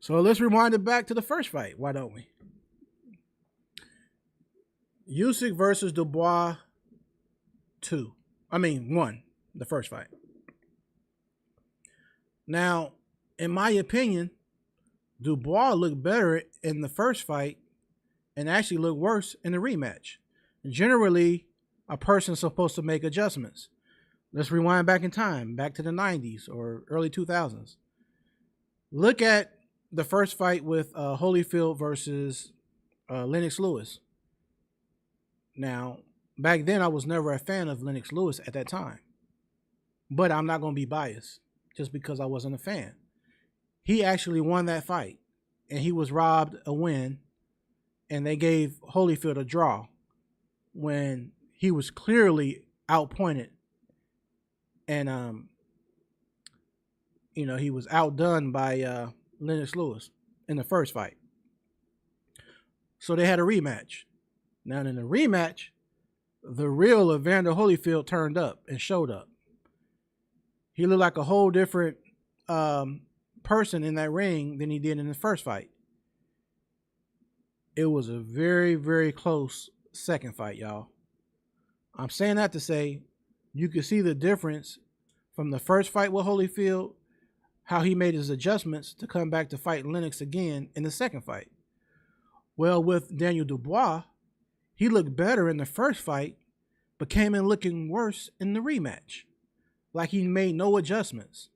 So let's rewind it back to the first fight. Why don't we? Usyk versus Dubois 1, the first fight. Now, in my opinion, Dubois looked better in the first fight and actually looked worse in the rematch. Generally, a person's supposed to make adjustments. Let's rewind back in time, back to the 90s or early 2000s. Look at the first fight with Holyfield versus Lennox Lewis. Now, back then, I was never a fan of Lennox Lewis at that time. But I'm not going to be biased just because I wasn't a fan. He actually won that fight, and he was robbed a win, and they gave Holyfield a draw when he was clearly outpointed, and he was outdone by Lennox Lewis in the first fight. So they had a rematch. Now in the rematch, the real Evander Holyfield turned up and showed up. He looked like a whole different person in that ring than he did in the first fight. It was a very, very close second fight, y'all. I'm saying that to say you could see the difference from the first fight with Holyfield, how he made his adjustments to come back to fight Lennox again in the second fight. Well, with Daniel Dubois, he looked better in the first fight, but came in looking worse in the rematch. Like he made no adjustments.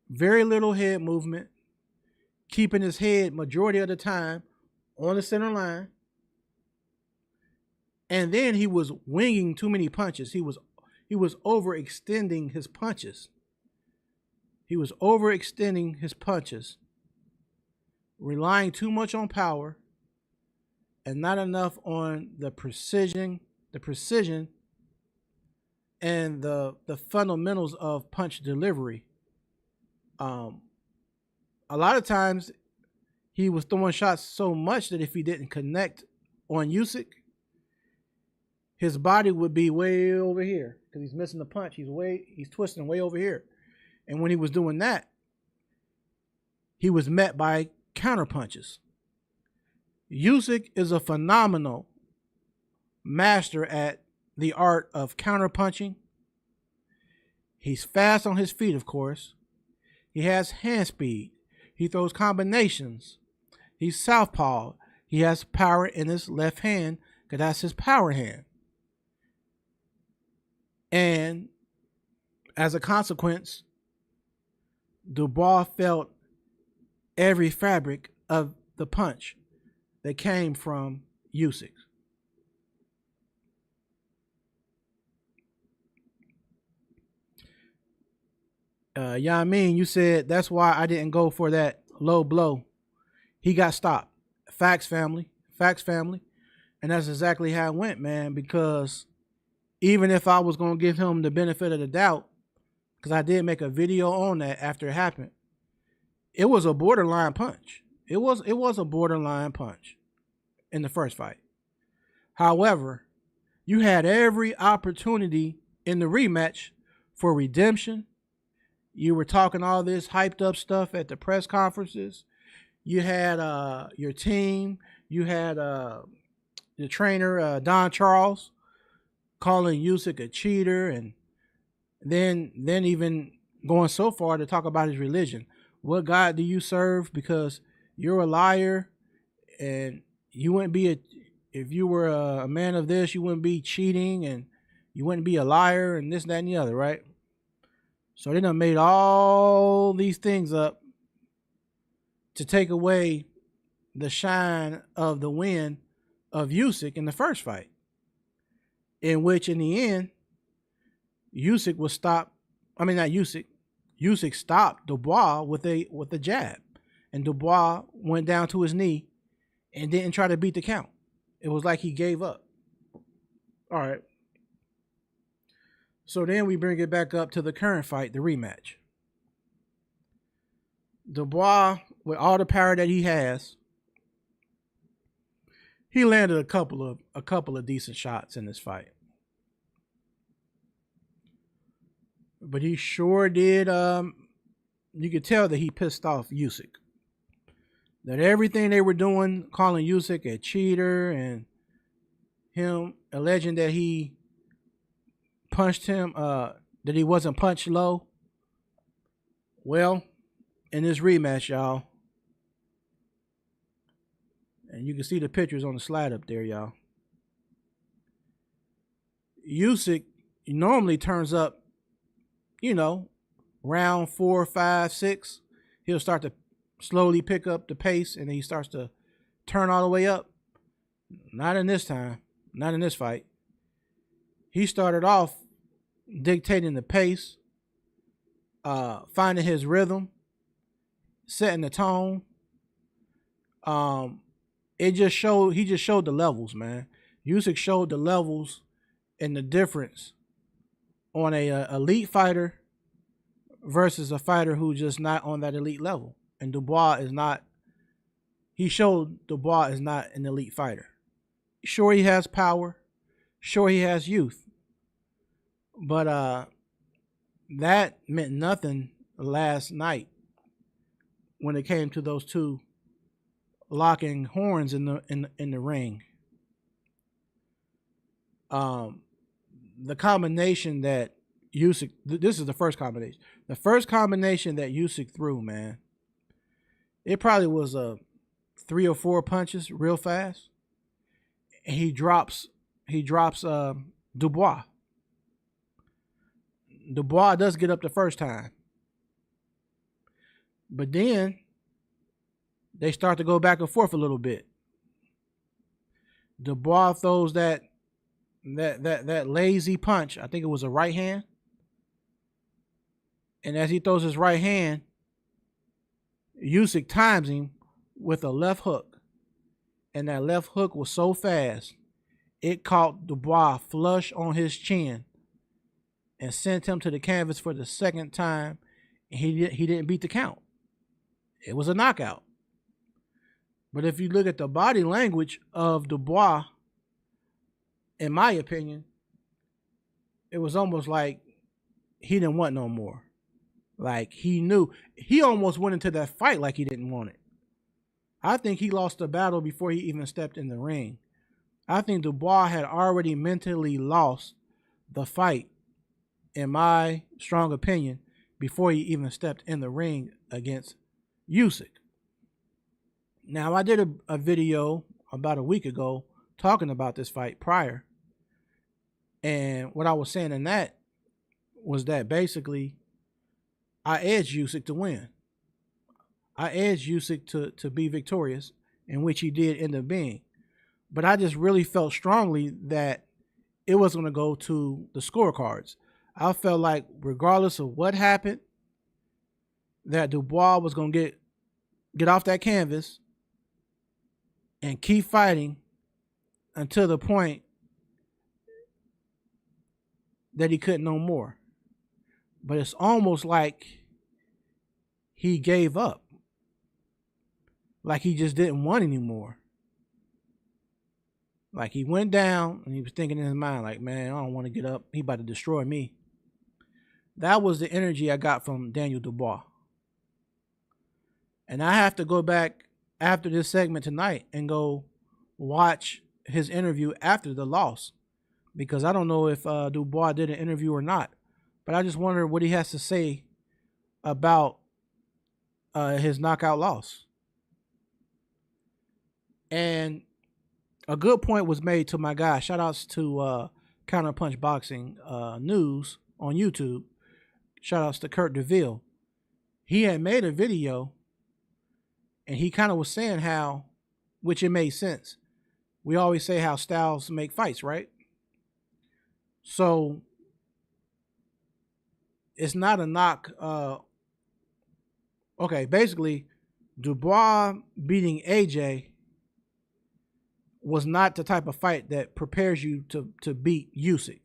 Very little head movement, keeping his head majority of the time on the center line. And then he was winging too many punches. He was overextending his punches. Relying too much on power and not enough on the precision and the fundamentals of punch delivery. A lot of times he was throwing shots so much that if he didn't connect on Usyk, his body would be way over here because he's missing the punch. He's twisting way over here. And when he was doing that, he was met by counter punches. Usyk is a phenomenal master at the art of counter punching. He's fast on his feet, of course. He has hand speed. He throws combinations. He's southpaw. He has power in his left hand because that's his power hand. And as a consequence, Dubois felt every fabric of the punch that came from Usyk. Yamin, you said that's why I didn't go for that low blow. He got stopped. Facts, family. Facts, family. And that's exactly how it went, man, because even if I was going to give him the benefit of the doubt, because I did make a video on that after it happened, it was a borderline punch. It was a borderline punch in the first fight. However, you had every opportunity in the rematch for redemption. You were talking all this hyped up stuff at the press conferences. You had your team. You had the trainer, Don Charles, calling Usyk a cheater, and then even going so far to talk about his religion. What God do you serve? Because you're a liar, and you wouldn't be if you were a man of this, you wouldn't be cheating, and you wouldn't be a liar, and this, that, and the other, right? So they done made all these things up to take away the shine of the win of Usyk in the first fight, in which in the end, Usyk was stopped. I mean, not Usyk. Usyk stopped Dubois with a jab, and Dubois went down to his knee and didn't try to beat the count. It was like he gave up. All right. So then we bring it back up to the current fight, the rematch. Dubois, with all the power that he has, he landed a couple of decent shots in this fight. But he sure did. You could tell that he pissed off Usyk. that everything they were doing, calling Usyk a cheater and him alleging that he punched him, that he wasn't punched low. Well, in this rematch, y'all, and you can see the pictures on the slide up there, y'all. Usyk normally turns up, round 4, 5, 6. He'll start to slowly pick up the pace, and then he starts to turn all the way up. Not in this time. Not in this fight. He started off dictating the pace, finding his rhythm, setting the tone. He just showed the levels, man. Usyk showed the levels and the difference on a elite fighter versus a fighter who's just not on that elite level. And Dubois is not. He showed Dubois is not an elite fighter. Sure, he has power. Sure, he has youth. But that meant nothing last night when it came to those two locking horns in the ring. The combination that Usyk, this is the first combination. The first combination that Usyk threw, man, it probably was 3 or 4 punches real fast. And he drops Dubois. Dubois does get up the first time. But then they start to go back and forth a little bit. Dubois throws that lazy punch. I think it was a right hand. And as he throws his right hand, Usyk times him with a left hook. And that left hook was so fast, it caught Dubois flush on his chin and sent him to the canvas for the second time. And he didn't beat the count. It was a knockout. But if you look at the body language of Dubois, in my opinion, it was almost like he didn't want no more. Like he knew. He almost went into that fight like he didn't want it. I think he lost the battle before he even stepped in the ring. I think Dubois had already mentally lost the fight, in my strong opinion, before he even stepped in the ring against Usyk. Now, I did a video about a week ago talking about this fight prior. And what I was saying in that was that basically I edged Usyk to win. I edged Usyk to be victorious, in which he did end up being. But I just really felt strongly that it was going to go to the scorecards. I felt like regardless of what happened, that Dubois was going to get off that canvas and keep fighting until the point that he couldn't no more. But it's almost like he gave up. Like he just didn't want anymore. Like he went down and he was thinking in his mind, like, man, I don't want to get up. He about to destroy me. That was the energy I got from Daniel Dubois. And I have to go back after this segment tonight and go watch his interview after the loss. Because I don't know if Dubois did an interview or not. But I just wonder what he has to say about his knockout loss. And a good point was made to my guy. Shout outs to Counterpunch Boxing News on YouTube. Shout outs to Kurt DeVille. He had made a video and he kind of was saying how, which it made sense. We always say how styles make fights, right? So it's not a knock. Okay, basically, Dubois beating AJ was not the type of fight that prepares you to beat Usyk.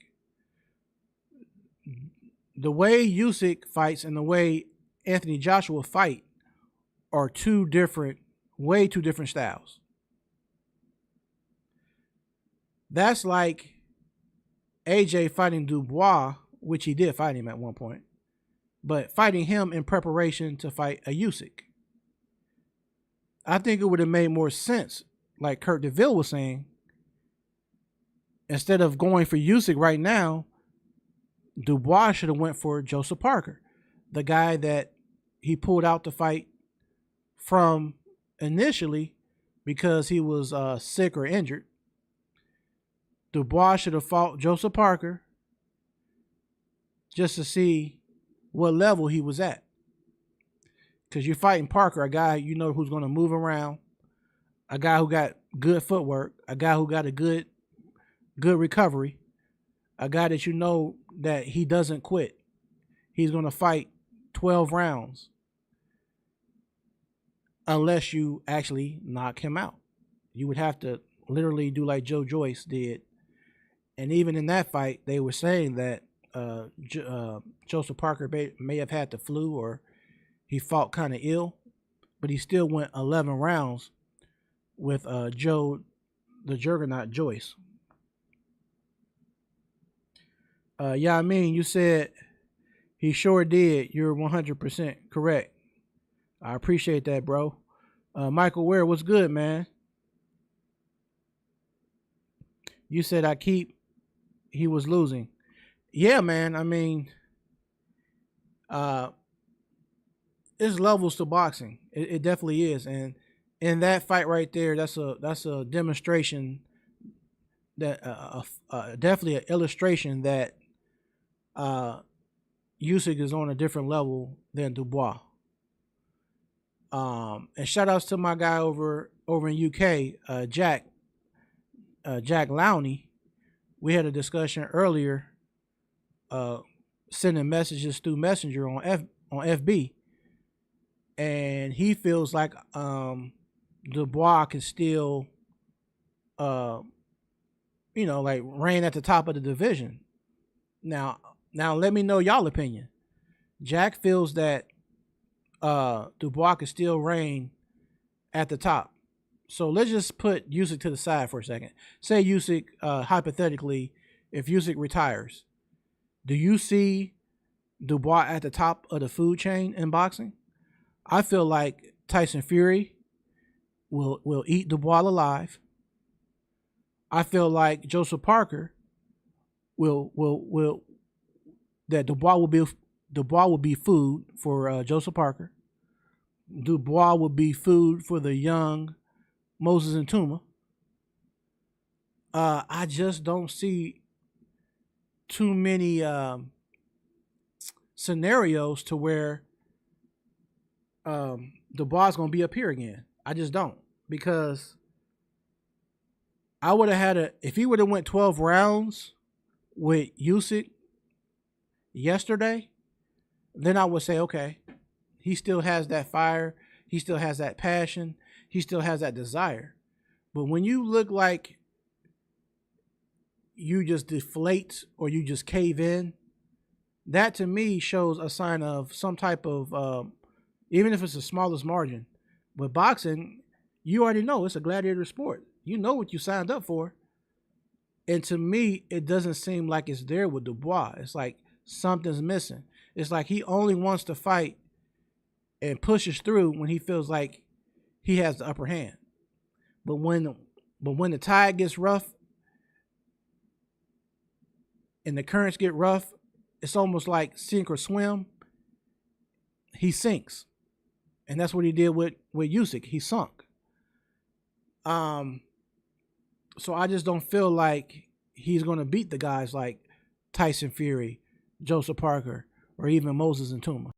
The way Usyk fights and the way Anthony Joshua fight are way two different styles. That's like AJ fighting Dubois, which he did fight him at one point, but fighting him in preparation to fight a Usyk. I think it would have made more sense, like Kurt DeVille was saying, instead of going for Usyk right now, Dubois should have went for Joseph Parker, the guy that he pulled out the fight from initially because he was sick or injured. Dubois should have fought Joseph Parker just to see what level he was at. Because you're fighting Parker, a guy you know who's going to move around, a guy who got good footwork, a guy who got a good recovery, a guy that you know that he doesn't quit. He's going to fight 12 rounds unless you actually knock him out. You would have to literally do like Joe Joyce did. And even in that fight, they were saying that Joseph Parker may have had the flu or he fought kind of ill, but he still went 11 rounds with Joe, the Juggernaut Joyce. Yeah, I mean, you said he sure did. You're 100% correct. I appreciate that, bro. Michael Ware, what's good, man? You said he was losing. Yeah, man. I mean, it's levels to boxing. It definitely is, and in that fight right there, that's a demonstration that definitely an illustration that Usyk is on a different level than Dubois. And shout outs to my guy over in UK, Jack Lowney. We had a discussion earlier, sending messages through Messenger on FB, and he feels like Dubois can still, like reign at the top of the division. Now let me know y'all opinion. Jack feels that Dubois can still reign at the top. So let's just put Usyk to the side for a second. Say Usyk, hypothetically, if Usyk retires, do you see Dubois at the top of the food chain in boxing? I feel like Tyson Fury will eat Dubois alive. I feel like Joseph Parker will Dubois will be food for Joseph Parker. Dubois will be food for the young Moses and Tuma. I just don't see too many scenarios to where Dubois is going to be up here again. I just don't, because I would have had if he would have went 12 rounds with Usyk yesterday, then I would say, okay, he still has that fire, he still has that passion, he still has that desire. But when you look like you just deflate or you just cave in, that to me shows a sign of some type of, even if it's the smallest margin. But boxing, you already know it's a gladiator sport. You know what you signed up for. And to me, it doesn't seem like it's there with Dubois. It's like something's missing. It's like he only wants to fight and pushes through when he feels like he has the upper hand. But when the tide gets rough and the currents get rough, it's almost like sink or swim. He sinks. And that's what he did with Usyk. He sunk. So I just don't feel like he's going to beat the guys like Tyson Fury, Joseph Parker, or even Moses and Tuma.